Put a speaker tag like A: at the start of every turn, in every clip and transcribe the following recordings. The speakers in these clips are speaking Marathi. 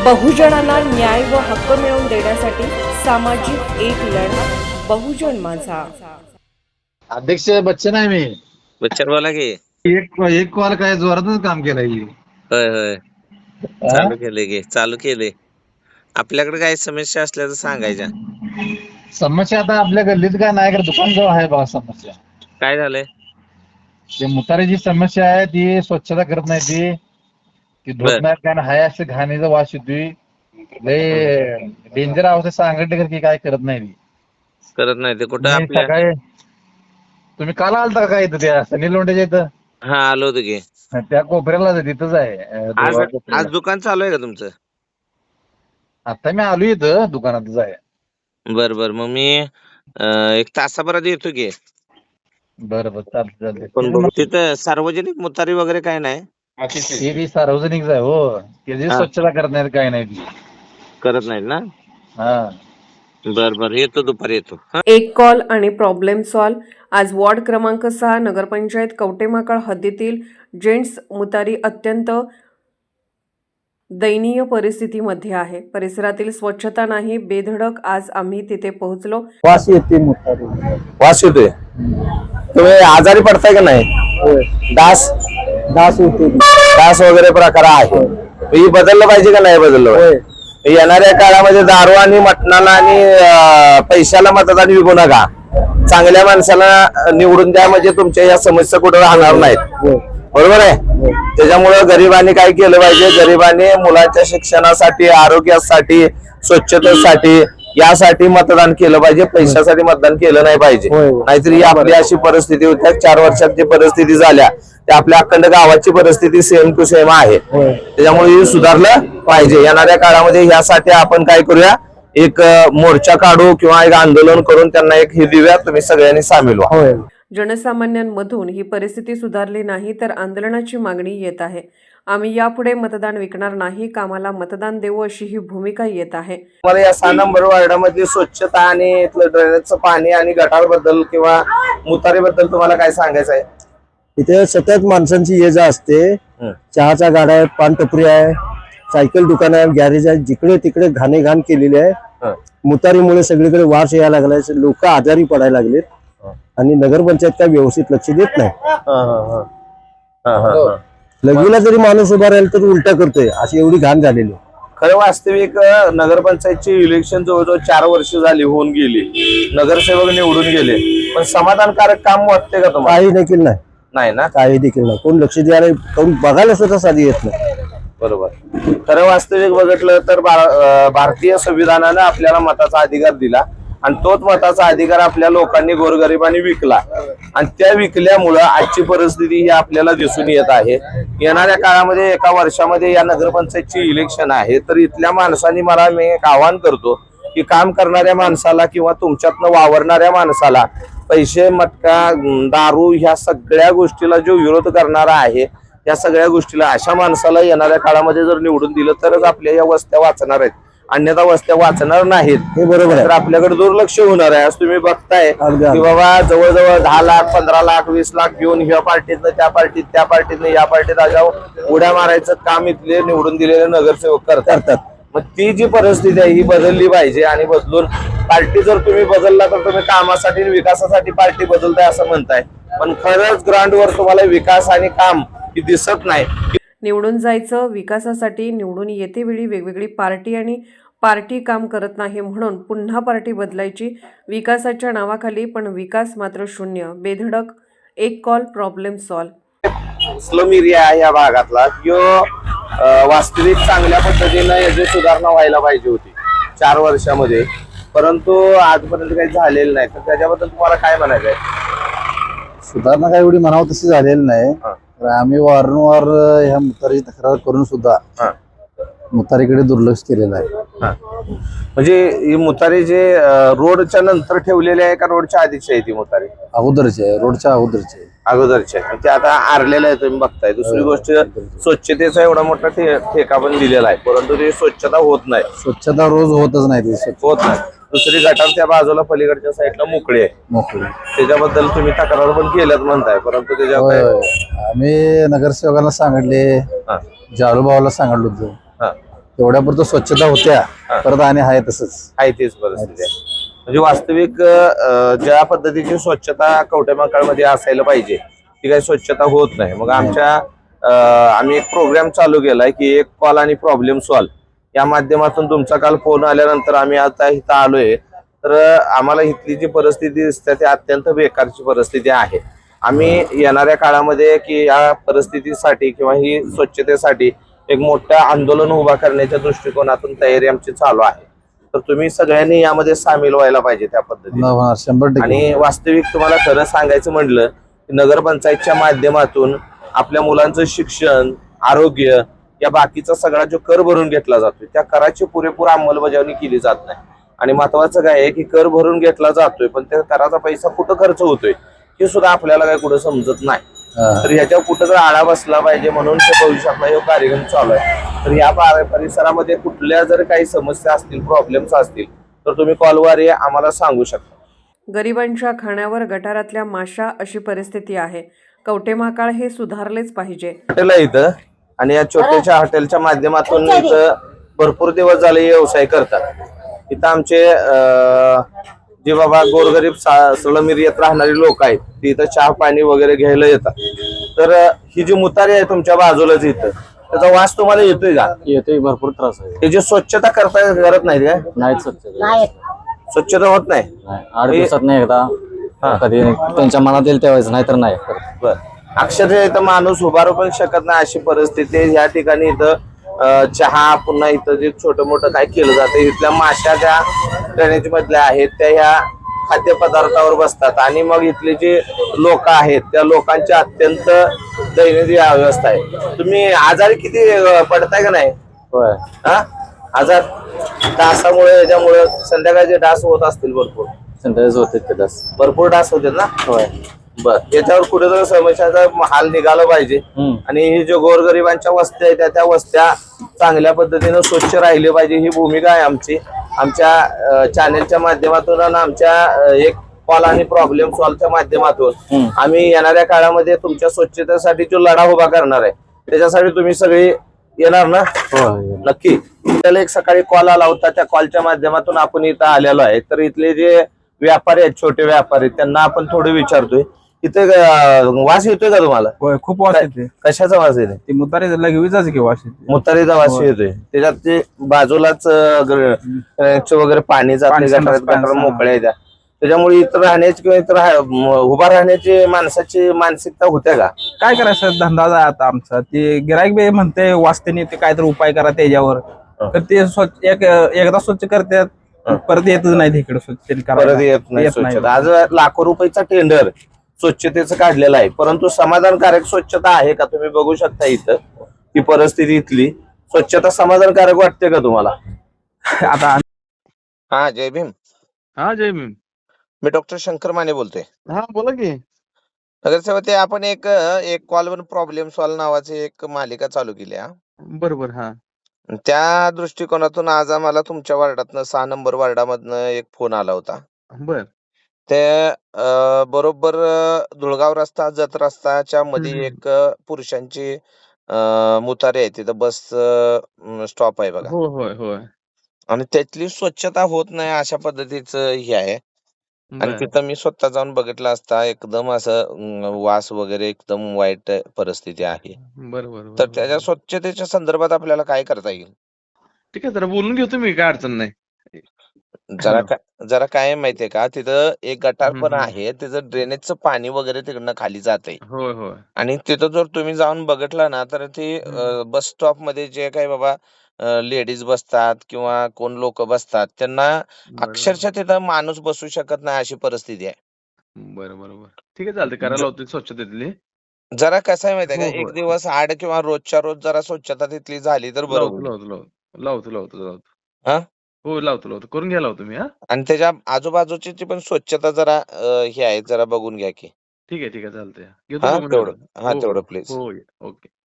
A: बहुजनांना न्याय व हक्क मिळवून देण्यासाठी सामाजिक एक लढा बहुजन माझा।
B: अध्यक्ष बच्चन आहे मी।
C: बच्चन बोला की।
B: एक कॉल काय जोरातच काम केलंय।
C: होय होय चालू केले की चालू केले। आपल्याकडे काय समस्या असल्या तर सांगायच्या।
B: समस्या आता आपल्या गल्लीत काय नाही कर दुकान जवळ आहे बघा समस्या।
C: काय झालंय?
B: ते मुतारीची समस्या आहे ती स्वच्छता करत नाही ती धुत
C: बर
B: नाही कारण हाय असं घाणीचा वास येतोय। लय डेंजर अवस्था सांगितलं की काय करत नाही ती।
C: करत नाही ते कुठं
B: मी
C: आपल्या?
B: सकाळी तुम्ही काल आलता का इथं त्या सनी लोंढ्याच्या इथं?
C: हा आलो होतो की।
B: त्या कोपऱ्याला तिथंच आहे
C: आज
B: कोपऱ्याला।
C: आज दुकान चालू आहे का तुमचं?
B: आता मी आलो इथं दुकानातच आहे।
C: बर बर मग मी एक तासाभरात येतो की।
B: बरं चालतंय
C: पण बघू तिथं सार्वजनिक मुतारी वगैरे काय नाही?
B: ते बी सार्वजनिक आहे हो। त्याची स्वच्छता करत नाही काय नाही ती
C: करत नाहीत ना?
B: हा
C: बर बर येतो दुपारी येतो।
A: एक कॉल आणि प्रॉब्लेम सॉल्व। आज वॉर्ड क्रमांक 6 नगरपंचायत कवटेमाकळ हद्दीतील जेंट्स मुतारी अत्यंत दयनीय परिस्थितीमध्ये आहे। परिसरातील स्वच्छता नाही, बेधडक आज आम्ही तिथे पोहोचलो।
D: वास येते मुतारी, वास येतोय। तुम्ही आजारी पडताय का नाही? डास डास येते, डास वगैरे प्रकार आहे। ही बदललं पाहिजे का नाही बदललं पाहिजे? येणाऱ्या काळामध्ये दारू आणि मटणाला आणि पैशाला मतदान विकू नका। चांगल्या माणसाला निवडून द्या म्हणजे तुमच्या या समस्या कुठे राहणार नाहीत। बरोबर आहे? त्याच्यामुळे गरिबांनी काय केलं पाहिजे? गरिबांनी मुलांच्या शिक्षणासाठी, आरोग्यासाठी, स्वच्छतेसाठी यासाठी मतदान केलं पाहिजे। पैशासाठी मतदान केलं नाही पाहिजे। नाहीतरी आपली अशी परिस्थिती होत्या 4 वर्षात जी परिस्थिती झाल्या ते आपल्या अखंड गावाची परिस्थिती सेम टू सेम आहे। त्याच्यामुळे हे सुधारलं पाहिजे। येणाऱ्या काळामध्ये यासाठी आपण काय करूया, एक मोर्चा काढू किंवा एक आंदोलन करून त्यांना एक हे देऊया, तुम्ही सगळ्यांनी सामील व्हा।
A: जनसामान्यांमधून ही परिस्थिती सुधारली नाही तर आंदोलनाची मागणी येत आहे। आम्ही यापुढे मतदान विकणार नाही, कामाला मतदान देऊ अशी ही भूमिका येत आहे।
D: मला या 6 नंबर वॉर्डामध्ये स्वच्छता आणि इथलं ड्रेनेजचं पाणी आणि गटारबद्दल किंवा मुतारीबद्दल तुम्हाला काय सांगायचं आहे?
E: इथे सतत माणसांची ये जा असते। चहाच्या गाड्या आहेत, पान टपरी आहे, सायकल दुकान आहे, गॅरेज आहे, जिकडे तिकडे घाण केलेली आहे। मुतारीमुळे सगळीकडे वास यायला लागलाय, लोक आजारी पडायला लागलेत आणि नगरपंचायत काय व्यवस्थित लक्ष देत नाही। लगीला जरी माणूस उभा राहील तर उलटा करतोय, अशी एवढी घाण झालेली।
D: खरं वास्तविक नगरपंचायतची इलेक्शन जवळजवळ 4 वर्ष झाली होऊन गेली, नगरसेवक निवडून गेले, पण समाधानकारक काम वाटते का तुम्हाला?
E: काही देखील नाही,
D: नाही ना?
E: काही देखील नाही, कोण लक्ष द्यायला, कोण बघायला सुद्धा साधी येत नाही।
D: बरोबर। खरं वास्तविक बघितलं तर भारतीय संविधानानं आपल्याला मताचा अधिकार दिला आणि तोच मताचा अधिकार आपल्या लोकांनी गोरगरिबांनी विकला आणि त्या विकल्यामुळं आजची परिस्थिती ही आपल्याला दिसून येत आहे। येणाऱ्या काळामध्ये 1 वर्षामध्ये या नगरपंचायतची इलेक्शन आहे, तर इथल्या माणसांनी मी एक आवाहन करतो की काम करणाऱ्या माणसाला किंवा तुमच्यातनं वावरणाऱ्या माणसाला पैसे, मटका, दारू ह्या सगळ्या गोष्टीला जो विरोध करणारा आहे, या सगळ्या गोष्टीला अशा माणसाला येणाऱ्या काळामध्ये जर निवडून दिलं तरच आपल्या या वस्त्या वाचणार आहेत, अन्यथा वस्त्या वाचणार नाहीत।
E: हे बरोबर आहे।
D: तर आपल्याकडे दुर्लक्ष होणार आहे। आज तुम्ही बघताय की बाबा जवळजवळ 10 लाख 15 लाख 20 लाख घेऊन ह्या पार्टीतनं त्या पार्टीत, त्या पार्टीतनं या पार्टीत आजाव उड्या मारायचं काम इथले निवडून दिलेले नगरसेवक करतात। मग ती जी परिस्थिती आहे ही बदलली पाहिजे आणि बदलून पार्टी जर तुम्ही बदलला तर तुम्ही कामासाठी आणि विकासासाठी पार्टी बदलताय असं म्हणताय, पण खरंच ग्राउंडवर तुम्हाला विकास आणि काम ही दिसत नाही।
A: निवडून जायचं विकासासाठी, निवडून येते वेळी वेगवेगळी पार्टी आणि पार्टी काम करत नाही म्हणून पुन्हा पार्टी बदलायची विकासाच्या नावाखाली, पण विकास मात्र शून्य, बेधडक। एक call problem solve.
D: Slum area आहे या भागातला, जो वास्तविक चांगल्या पद्धतीनं याची सुधारणा व्हायला पाहिजे होती 4 वर्षामध्ये, परंतु आजपर्यंत काही झालेलं नाही। तर त्याच्याबद्दल तुम्हाला काय म्हणायचं आहे?
E: सुधारणा काय एवढी म्हणावं तशी झालेली नाही। आम्ही वारंवार ह्या मुतारीची तक्रार करून सुद्धा मुतारीकडे दुर्लक्ष केलेलं आहे।
D: म्हणजे ही मुतारी जे रोडच्या नंतर ठेवलेली आहे का रोडच्या आधीची आहे ती मुतारी?
E: अगोदरची आहे, रोडच्या अगोदरची आहे।
D: अगोदरची आहे, ते आता आरलेलं आहे तुम्ही बघताय। दुसरी गोष्ट स्वच्छतेचा एवढा मोठा ठेका पण दिलेला आहे, परंतु ते स्वच्छता होत नाही।
E: स्वच्छता रोज होतच नाही,
D: होत नाही। दुसरी गटार त्या बाजूला पलीकडच्या साईडला मोकळी आहे, त्याच्याबद्दल तुम्ही तक्रार पण केल्यात म्हणताय, परंतु त्याच्यावर
E: आम्ही नगरसेवकांना सांगितले, जाळूभावाला सांगितलं होतं,
F: एवढ्यापुरतं स्वच्छता होत्या परत आणि आहे तसंच
D: आहे तीच परिस्थिती आहे. म्हणजे वास्तविक ज्या पद्धतीची स्वच्छता कवठेमहांकाळमध्ये असायला पाहिजे ती काही स्वच्छता होत नाही. मग आम्ही एक प्रोग्राम चालू केलाय की एक कॉल आणि प्रॉब्लेम सॉल्व्ह या माध्यमातून तुमचा काल फोन आल्यानंतर आम्ही आता इथं आलोय. तर आम्हाला इथली जी परिस्थिती दिसते ती अत्यंत बेकारची परिस्थिती आहे. आम्ही येणाऱ्या काळामध्ये की या परिस्थितीसाठी किंवा ही स्वच्छतेसाठी एक मोठं आंदोलन उभा करण्याच्या दृष्टिकोनातून तयारी आमची चालू आहे. तर तुम्ही सगळ्यांनी यामध्ये सामील व्हायला पाहिजे त्या पद्धतीने.
F: 100%
D: आणि वास्तविक तुम्हाला खरं सांगायचं म्हटलं की नगरपंचायतच्या माध्यमातून आपल्या मुलांचं शिक्षण, आरोग्य या बाकीचा सगळा जो कर भरून घेतला जातोय त्या कराची पुरेपूर अंमलबजावणी केली जात नाही. आणि महत्वाचं काय आहे की कर भरून घेतला जातोय पण त्या कराचा पैसा कुठं खर्च होतोय हे सुद्धा आपल्याला काही कुठं समजत नाही. तर ह्याच्यावर कुठं जर आळा बसला पाहिजे म्हणून भविष्यातला हे कार्यक्रम चालू आहे. तर या परिसरामध्ये कुठल्या जर काही समस्या असतील, प्रॉब्लेम्स असतील तर तुम्ही कॉलवर आम्हाला सांगू शकता.
A: गरिबांच्या खाण्यावर गटारातल्या माशा अशी परिस्थिती आहे. कवठेमहाकाळ हे सुधारलेच पाहिजे.
D: हॉटेल आहे इथं आणि या छोट्याशा हॉटेलच्या माध्यमातून इथं भरपूर दिवस झाले व्यवसाय करतात. इथं आमचे जे बाबा गोरगरीब सळमिरीत राहणारी लोक आहेत ती इथं चहा पाणी वगैरे घ्यायला येतात. तर ही जी मुतारी आहे तुमच्या बाजूलाच इथं त्याचा वास तुम्हाला येतोय का?
F: येतोय, भरपूर त्रास आहे.
D: त्याची स्वच्छता करत नाहीत का?
F: नाही स्वच्छता
D: स्वच्छता होत नाही.
F: 8 दिवसात नाही एकदा कधी त्यांच्या मनात येईल तेव्हाच, नाहीतर नाही.
D: बर, अक्षरशः इथं माणूस उभारू पण शकत नाही अशी परिस्थिती आहे. या ठिकाणी इथं चहा पुन्हा इथं जे छोटं मोठं काय केलं जातं इथल्या माशा ज्या ड्रेनेज मधल्या आहेत त्या ह्या खाद्यपदार्थावर बसतात आणि मग इथले जे लोक आहेत त्या लोकांची अत्यंत दैनंदिन अवस्था आहे. तुम्ही आजारी किती पडताय का नाही?
F: होय,
D: हा आजार डासामुळे याच्यामुळे संध्याकाळचे डास होत असतील भरपूर.
F: संध्याकाळी होते ते डास.
D: भरपूर डास होते ना?
F: होय.
D: बर, याच्यावर कुठेतरी समस्याचा हाल निघाला पाहिजे. आणि ही जो गोरगरिबांच्या वस्त्या आहेत त्या वस्त्या चांगल्या पद्धतीने स्वच्छ राहिले पाहिजे ही भूमिका आहे आमची. आमच्या चॅनेलच्या माध्यमातून आणि आमच्या एक कॉल आणि प्रॉब्लेम सॉल्व्हच्या माध्यमातून आम्ही येणाऱ्या काळामध्ये तुमच्या स्वच्छतेसाठी जो लढा उभा करणार आहे त्याच्यासाठी तुम्ही सगळे येणार ना? नक्की. त्याला एक सकाळी कॉल आला होता, त्या कॉलच्या माध्यमातून आपण इथं आलेलो आहे. तर इथले जे व्यापारी आहेत, छोटे व्यापारी, त्यांना आपण थोडं विचारतोय इथे वास येतोय का तुम्हाला?
G: खूप वास येते.
D: कशाचा वास येते?
G: ती मुतारी लगेच की वास येते.
D: मुतारीचा वास येतोय. त्याच्यात ते बाजूलाच वगैरे पाणी जाते, गटार मोकळ्या येत्या. त्याच्यामुळे इथं राहण्याची किंवा इथं उभा राहण्याची माणसाची मानसिकता होत्या का?
G: काय करायचं, धंदा आहे आता आमचा. ते गिराईक बी म्हणते वाचते ते काहीतरी उपाय करा त्याच्यावर. तर ते स्वच्छ एकदा स्वच्छ करतात परत येतच नाही इकडे स्वच्छ
D: परत येत नाही स्वच्छता. आज लाखो रुपयाचा टेंडर स्वच्छतेचं काढलेलं आहे परंतु समाधानकारक स्वच्छता आहे का? तुम्ही बघू शकता इथं ही परिस्थिती इथली. स्वच्छता समाधानकारक वाटते का तुम्हाला?
G: आता
C: हा, जय भीम.
B: हा, जय भीम.
C: मी डॉक्टर शंकर माने बोलतोय.
B: हा, बोला की.
C: नगरसेवक, ते आपण एक कॉलवर प्रॉब्लेम सॉल्व्ह नावाची एक मालिका चालू केली आहे.
B: बरोबर. हा,
C: त्या दृष्टिकोनातून आज आम्हाला तुमच्या वार्डातनं 6 नंबर वार्डामधनं एक फोन आला होता.
B: बर.
C: ते बरोबर धुळगाव रस्ता, जत रस्ताच्या मध्ये एक पुरुषांची मुतारी आहे. तिथं बस स्टॉप आहे बघा.
B: होय होय.
C: आणि त्यातली स्वच्छता होत नाही अशा पद्धतीचं हे आहे. आणि तिथं मी स्वतः जाऊन बघितलं असता एकदम असं वास वगैरे एकदम वाईट परिस्थिती आहे.
B: बरोबर.
C: तर त्याच्या स्वच्छतेच्या संदर्भात आपल्याला काय करता येईल?
B: ठीक आहे, जरा बोलून घेऊ तुम्ही, काय अडचण नाही.
C: जरा काय माहितीये का, तिथं एक गटार पण आहे, तिथं ड्रेनेजचं पाणी वगैरे तिकडनं खाली जाते.
B: होय होय.
C: आणि तिथं जर तुम्ही जाऊन बघितलं ना तर ते बस स्टॉप मध्ये जे काही बाबा लेडीज बसतात किंवा कोण लोक बसतात त्यांना अक्षरशः तिथं माणूस बसू शकत नाही अशी परिस्थिती आहे.
B: बरोबर. ठीक आहे, चालतंय, करायला होते स्वच्छतेतली.
C: जरा कसं आहे माहितीये का,
B: हो, हो.
C: एक दिवस आड किंवा रोजच्या रोज जरा स्वच्छता तिथली झाली तर बरं होईल.
B: लावतो.
C: हा?
B: हो, लावतो. करून घ्या, लावतो मी. हा,
C: आणि त्याच्या आजूबाजूची जी पण स्वच्छता जरा हे आहे, जरा बघून घ्या की.
B: ठीक आहे, चालतंय.
C: हा,
B: घेतो
C: तेवढं तेवढं प्लीज.
B: हो, ओके.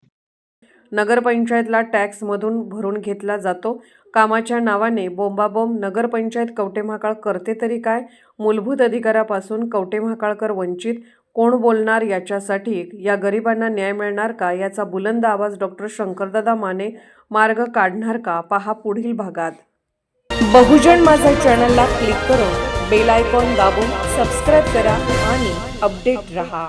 A: नगरपंचायतला टॅक्समधून भरून घेतला जातो. कामाच्या नावाने बोंबाबोंब नगरपंचायत कवठेमहाकाळ करते तरी काय? मूलभूत अधिकारापासून कवठेमहाकाळकर वंचित. कोण बोलणार याच्यासाठी? या गरिबांना न्याय मिळणार का याचा बुलंद आवाज डॉक्टर शंकरदादा माने मार्ग काढणार का? पहा पुढील भागात. बहुजन माझा चॅनलला क्लिक करून बेल आयकॉन दाबून सबस्क्राईब करा आणि अपडेट रहा.